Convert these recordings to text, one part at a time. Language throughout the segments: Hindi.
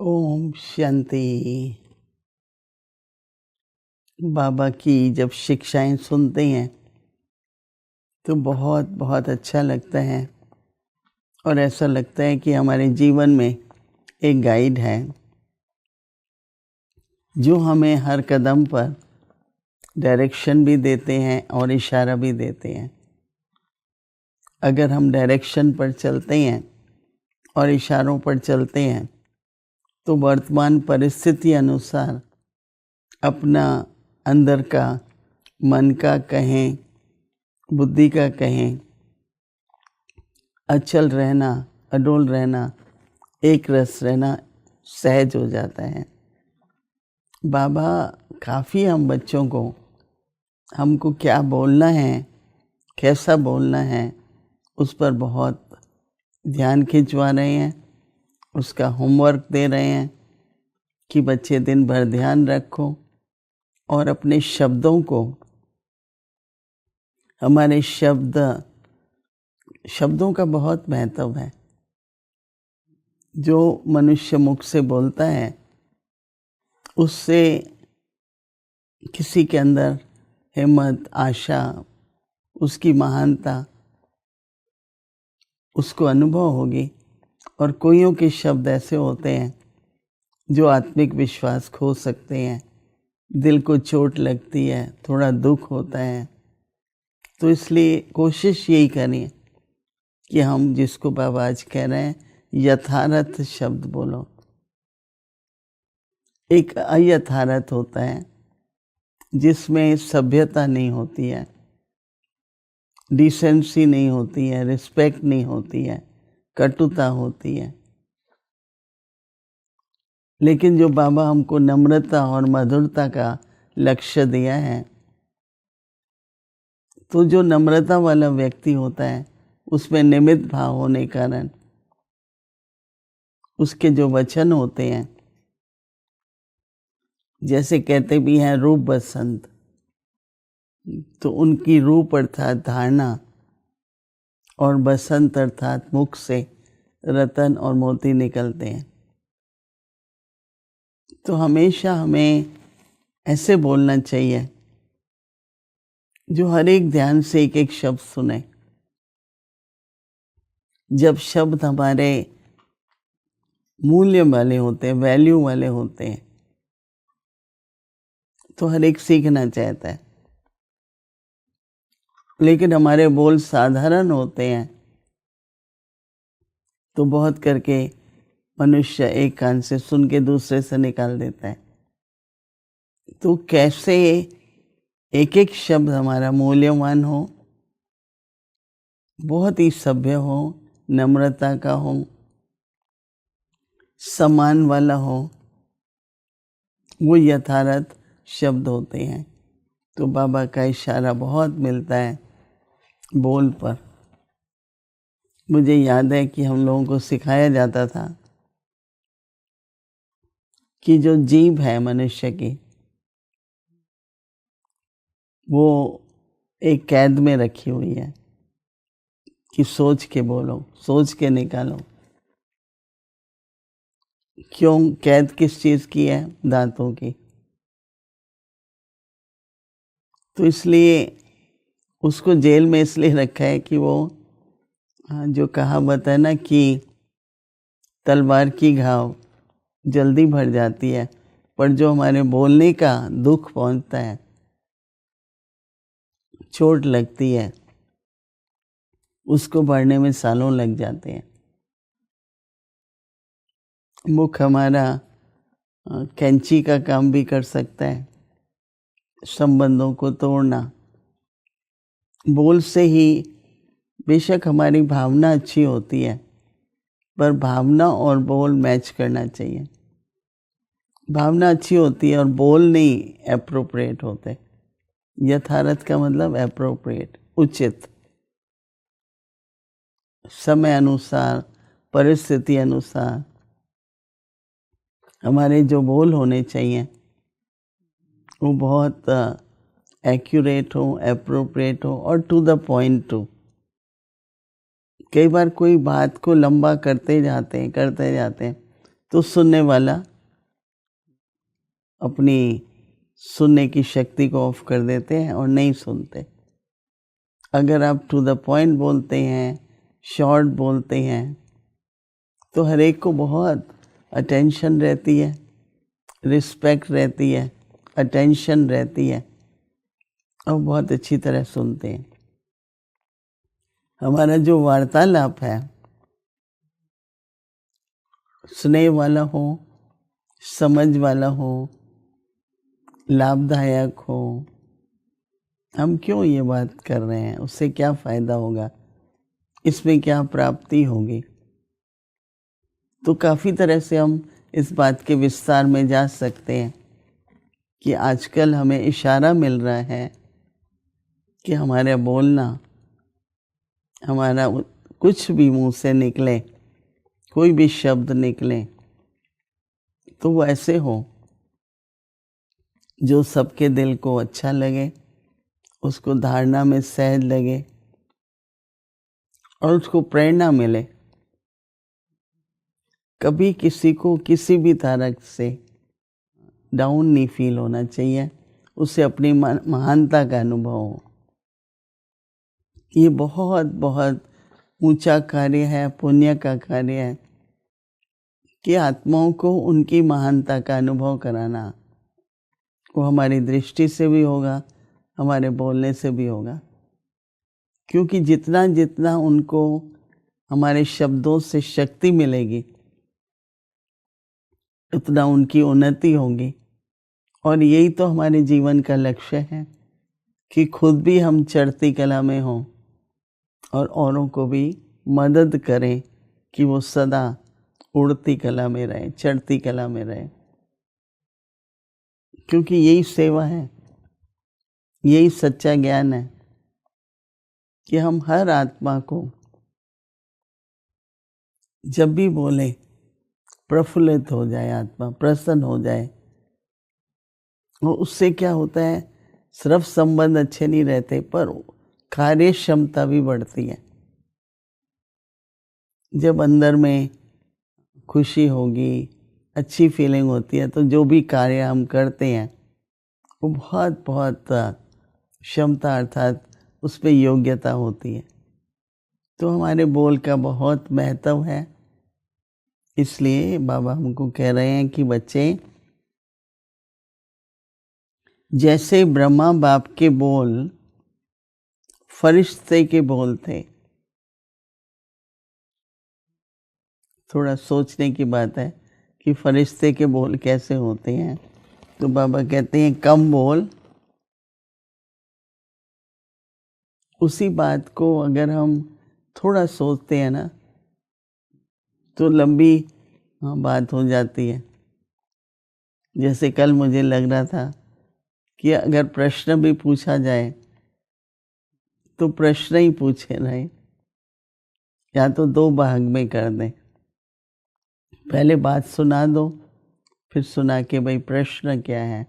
ओम शांति। बाबा की जब शिक्षाएं सुनते हैं तो बहुत बहुत अच्छा लगता है और ऐसा लगता है कि हमारे जीवन में एक गाइड है जो हमें हर कदम पर डायरेक्शन भी देते हैं और इशारा भी देते हैं। अगर हम डायरेक्शन पर चलते हैं और इशारों पर चलते हैं तो वर्तमान परिस्थिति अनुसार अपना अंदर का, मन का कहें, बुद्धि का कहें, अचल रहना, अडोल रहना, एक रस रहना सहज हो जाता है। बाबा काफ़ी हम बच्चों को हमको क्या बोलना है, कैसा बोलना है, उस पर बहुत ध्यान खिंचवा रहे हैं, उसका होमवर्क दे रहे हैं कि बच्चे दिन भर ध्यान रखो और अपने शब्दों को, हमारे शब्दों का बहुत महत्व है। जो मनुष्य मुख से बोलता है उससे किसी के अंदर हिम्मत, आशा, उसकी महानता उसको अनुभव होगी। और कोइयों के शब्द ऐसे होते हैं जो आत्मिक विश्वास खो सकते हैं, दिल को चोट लगती है, थोड़ा दुख होता है। तो इसलिए कोशिश यही करें कि हम जिसको बाबा आज कह रहे हैं यथार्थ शब्द बोलो। एक अयथार्थ होता है जिसमें सभ्यता नहीं होती है, डिसेंसी नहीं होती है, रिस्पेक्ट नहीं होती है, कटुता होती है। लेकिन जो बाबा हमको नम्रता और मधुरता का लक्ष्य दिया है, तो जो नम्रता वाला व्यक्ति होता है उसमें निमित्त भाव होने के कारण उसके जो वचन होते हैं, जैसे कहते भी हैं रूप बसंत, तो उनकी रूप अर्थात धारणा और बसंत अर्थात मुख से रतन और मोती निकलते हैं। तो हमेशा हमें ऐसे बोलना चाहिए जो हर एक ध्यान से एक एक शब्द सुने। जब शब्द हमारे मूल्य वाले होते हैं, वैल्यू वाले होते हैं, तो हर एक सीखना चाहता है। लेकिन हमारे बोल साधारण होते हैं तो बहुत करके मनुष्य एक कान से सुन के दूसरे से निकाल देता है। तो कैसे एक एक शब्द हमारा मूल्यवान हो, बहुत ही सभ्य हो, नम्रता का हो, सम्मान वाला हो, वो यथार्थ शब्द होते हैं। तो बाबा का इशारा बहुत मिलता है बोल पर। मुझे याद है कि हम लोगों को सिखाया जाता था कि जो जीभ है मनुष्य की, वो एक कैद में रखी हुई है कि सोच के बोलो, सोच के निकालो। क्यों कैद किस चीज़ की है? दांतों की। तो इसलिए उसको जेल में इसलिए रखा है कि वो जो कहावत है ना कि तलवार की घाव जल्दी भर जाती है, पर जो हमारे बोलने का दुख पहुंचता है, चोट लगती है, उसको भरने में सालों लग जाते हैं। मुख हमारा कैंची का काम भी कर सकता है, संबंधों को तोड़ना। बोल से ही बेशक हमारी भावना अच्छी होती है, पर भावना और बोल मैच करना चाहिए। भावना अच्छी होती है और बोल नहीं एप्रोप्रिएट होते। यथार्थ का मतलब एप्रोप्रिएट, उचित, समय अनुसार, परिस्थिति अनुसार हमारे जो बोल होने चाहिए वो बहुत एक्यूरेट हो, एप्रोप्रिएट हो और टू द पॉइंट हो। कई बार कोई बात को लंबा करते जाते हैं तो सुनने वाला अपनी सुनने की शक्ति को ऑफ कर देते हैं और नहीं सुनते। अगर आप टू द पॉइंट बोलते हैं, शॉर्ट बोलते हैं, तो हर एक को बहुत अटेंशन रहती है, रिस्पेक्ट रहती है, अटेंशन रहती है और बहुत अच्छी तरह सुनते हैं। हमारा जो वार्तालाप है स्नेह वाला हो, समझ वाला हो, लाभदायक हो। हम क्यों ये बात कर रहे हैं, उससे क्या फ़ायदा होगा, इसमें क्या प्राप्ति होगी। तो काफ़ी तरह से हम इस बात के विस्तार में जा सकते हैं कि आजकल हमें इशारा मिल रहा है कि हमारा बोलना, हमारा कुछ भी मुंह से निकले, कोई भी शब्द निकले, तो वो ऐसे हो जो सबके दिल को अच्छा लगे, उसको धारणा में सहज लगे और उसको प्रेरणा मिले। कभी किसी को किसी भी तरह से डाउन नहीं फील होना चाहिए, उसे अपनी महानता का अनुभव हो। ये बहुत बहुत ऊंचा कार्य है, पुण्य का कार्य है कि आत्माओं को उनकी महानता का अनुभव कराना। वो हमारी दृष्टि से भी होगा, हमारे बोलने से भी होगा, क्योंकि जितना जितना उनको हमारे शब्दों से शक्ति मिलेगी उतना उनकी उन्नति होगी। और यही तो हमारे जीवन का लक्ष्य है कि खुद भी हम चढ़ती कला में हों और औरों को भी मदद करें कि वो सदा उड़ती कला में रहे, चढ़ती कला में रहे। क्योंकि यही सेवा है, यही सच्चा ज्ञान है कि हम हर आत्मा को जब भी बोले प्रफुल्लित हो जाए, आत्मा प्रसन्न हो जाए। और उससे क्या होता है, सिर्फ संबंध अच्छे नहीं रहते पर कार्य क्षमता भी बढ़ती है। जब अंदर में खुशी होगी, अच्छी फीलिंग होती है, तो जो भी कार्य हम करते हैं वो बहुत बहुत क्षमता अर्थात उसमें योग्यता होती है। तो हमारे बोल का बहुत महत्व है। इसलिए बाबा हमको कह रहे हैं कि बच्चे, जैसे ब्रह्मा बाप के बोल फरिश्ते के बोल थे। थोड़ा सोचने की बात है कि फरिश्ते के बोल कैसे होते हैं। तो बाबा कहते हैं कम बोल। उसी बात को अगर हम थोड़ा सोचते हैं ना तो लंबी बात हो जाती है। जैसे कल मुझे लग रहा था कि अगर प्रश्न भी पूछा जाए तो प्रश्न ही पूछे नहीं, या तो 2 भाग में कर दें। पहले बात सुना दो, फिर सुना के भाई प्रश्न क्या है,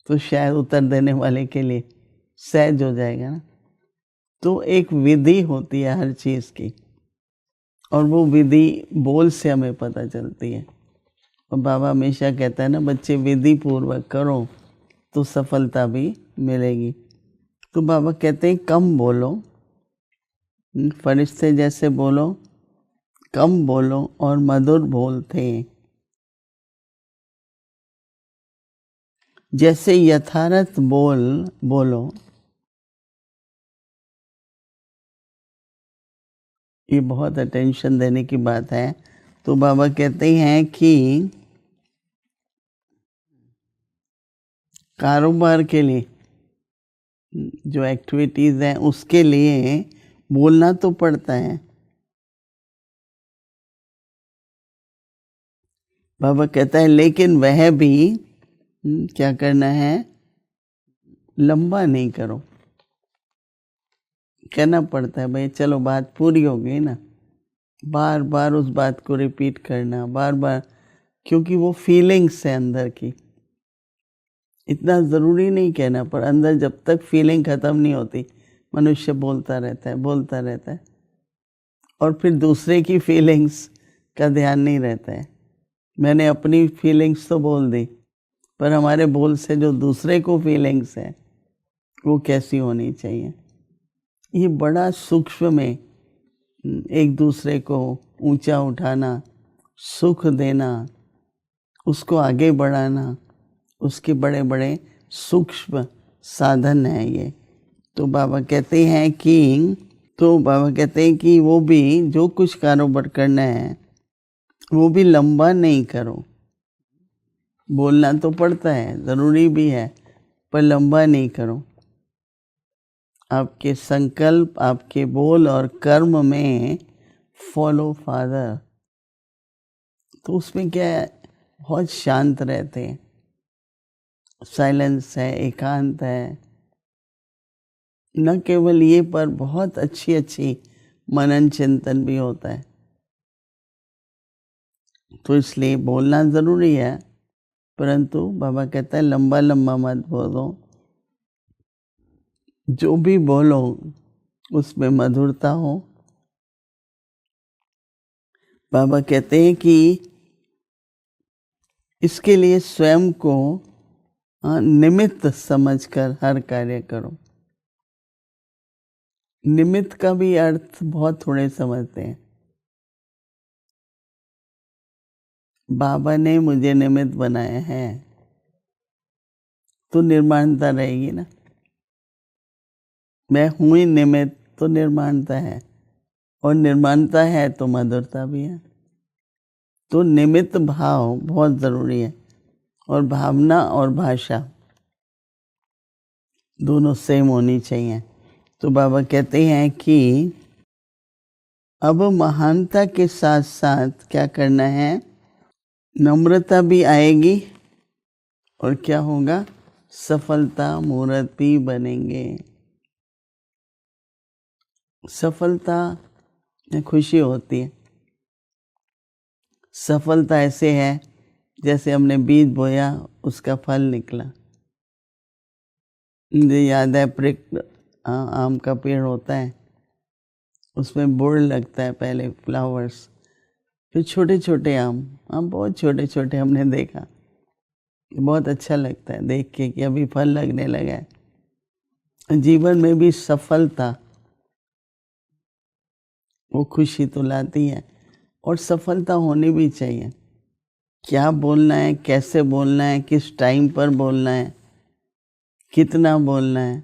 तो शायद उत्तर देने वाले के लिए सहज हो जाएगा ना। तो एक विधि होती है हर चीज़ की, और वो विधि बोल से हमें पता चलती है। और बाबा हमेशा कहता है ना, बच्चे विधि पूर्वक करो तो सफलता भी मिलेगी। तो बाबा कहते हैं कम बोलो, फरिश्ते जैसे बोलो, कम बोलो और मधुर बोलते। जैसे यथार्थ बोलो। ये बहुत अटेंशन देने की बात है। तो बाबा कहते हैं कि कारोबार के लिए जो एक्टिविटीज़ हैं उसके लिए बोलना तो पड़ता है। बाबा कहता है लेकिन वह भी क्या करना है, लंबा नहीं करो। कहना पड़ता है भाई चलो बात पूरी हो गई ना, बार बार उस बात को रिपीट करना, बार बार, क्योंकि वो फीलिंग्स है अंदर की। इतना ज़रूरी नहीं कहना, पर अंदर जब तक फीलिंग ख़त्म नहीं होती मनुष्य बोलता रहता है और फिर दूसरे की फीलिंग्स का ध्यान नहीं रहता है। मैंने अपनी फीलिंग्स तो बोल दी, पर हमारे बोल से जो दूसरे को फीलिंग्स है वो कैसी होनी चाहिए। ये बड़ा सूक्ष्म में एक दूसरे को ऊंचा उठाना, सुख देना, उसको आगे बढ़ाना, उसके बड़े बड़े सूक्ष्म साधन हैं ये। तो बाबा कहते हैं कि वो भी जो कुछ कारोबार करना है वो भी लंबा नहीं करो। बोलना तो पड़ता है, ज़रूरी भी है, पर लंबा नहीं करो। आपके संकल्प, आपके बोल और कर्म में फॉलो फादर, तो उसमें क्या है, बहुत शांत रहते हैं, साइलेंस है, एकांत है। न केवल ये, पर बहुत अच्छी मनन चिंतन भी होता है। तो इसलिए बोलना ज़रूरी है, परंतु बाबा कहता है लंबा लंबा मत बोलो। जो भी बोलो उसमें मधुरता हो। बाबा कहते हैं कि इसके लिए स्वयं को निमित्त समझकर हर कार्य करो। निमित्त का भी अर्थ बहुत थोड़े समझते हैं। बाबा ने मुझे निमित्त बनाया है तो निर्माणता रहेगी ना। मैं हूँ ही निमित्त, तो निर्माणता है, और निर्माणता है तो मधुरता भी है। तो निमित्त भाव बहुत ज़रूरी है, और भावना और भाषा दोनों सेम होनी चाहिए। तो बाबा कहते हैं कि अब महानता के साथ साथ क्या करना है, नम्रता भी आएगी, और क्या होगा, सफलता मूर्त भी बनेंगे। सफलता में खुशी होती है। सफलता ऐसे है जैसे हमने बीज बोया, उसका फल निकला। मुझे याद है, आम का पेड़ होता है, उसमें बुढ़ लगता है पहले, फ्लावर्स, फिर छोटे छोटे आम बहुत छोटे छोटे हमने देखा। बहुत अच्छा लगता है देख के कि अभी फल लगने लगा है। जीवन में भी सफलता वो खुशी तो लाती है, और सफलता होनी भी चाहिए। क्या बोलना है, कैसे बोलना है, किस टाइम पर बोलना है, कितना बोलना है,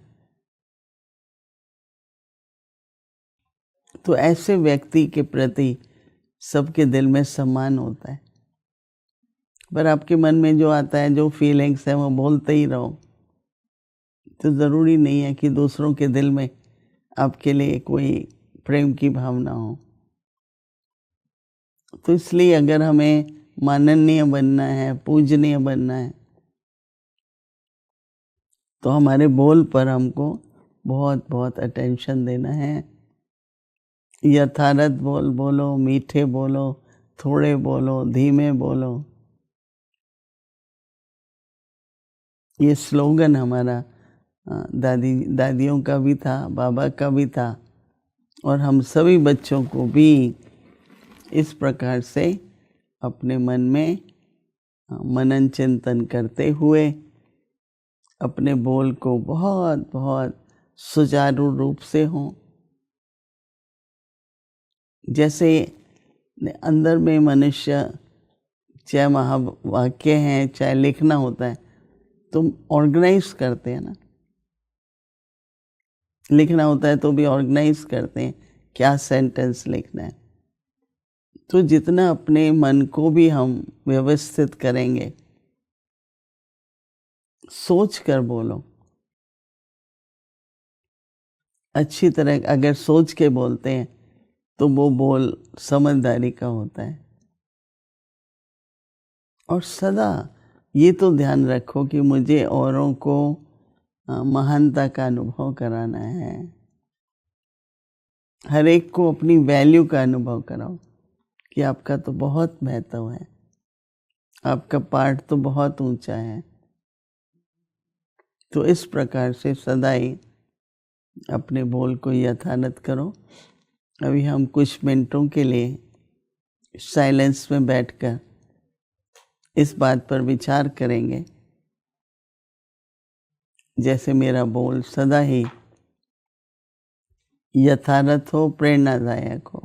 तो ऐसे व्यक्ति के प्रति सबके दिल में सम्मान होता है। पर आपके मन में जो आता है, जो फीलिंग्स है, वो बोलते ही रहो। तो ज़रूरी नहीं है कि दूसरों के दिल में आपके लिए कोई प्रेम की भावना हो। तो इसलिए अगर हमें माननीय बनना है, पूजनीय बनना है, तो हमारे बोल पर हमको बहुत बहुत अटेंशन देना है। यथार्थ बोल बोलो, मीठे बोलो, थोड़े बोलो, धीमे बोलो। ये स्लोगन हमारा दादियों का भी था, बाबा का भी था, और हम सभी बच्चों को भी इस प्रकार से अपने मन में मनन चिंतन करते हुए अपने बोल को बहुत बहुत सुचारू रूप से हो। जैसे अंदर में मनुष्य, चाहे महावाक्य हैं, चाहे लिखना होता है, तो ऑर्गेनाइज करते हैं ना। लिखना होता है तो भी ऑर्गेनाइज करते हैं, क्या सेंटेंस लिखना है। तो जितना अपने मन को भी हम व्यवस्थित करेंगे, सोच कर बोलो। अच्छी तरह अगर सोच के बोलते हैं तो वो बोल समझदारी का होता है। और सदा ये तो ध्यान रखो कि मुझे औरों को महानता का अनुभव कराना है। हर एक को अपनी वैल्यू का अनुभव कराओ कि आपका तो बहुत महत्व है, आपका पार्ट तो बहुत ऊंचा है। तो इस प्रकार से सदा ही अपने बोल को यथानत करो। अभी हम कुछ मिनटों के लिए साइलेंस में बैठकर इस बात पर विचार करेंगे जैसे मेरा बोल सदा ही यथार्थ हो, प्रेरणादायक हो।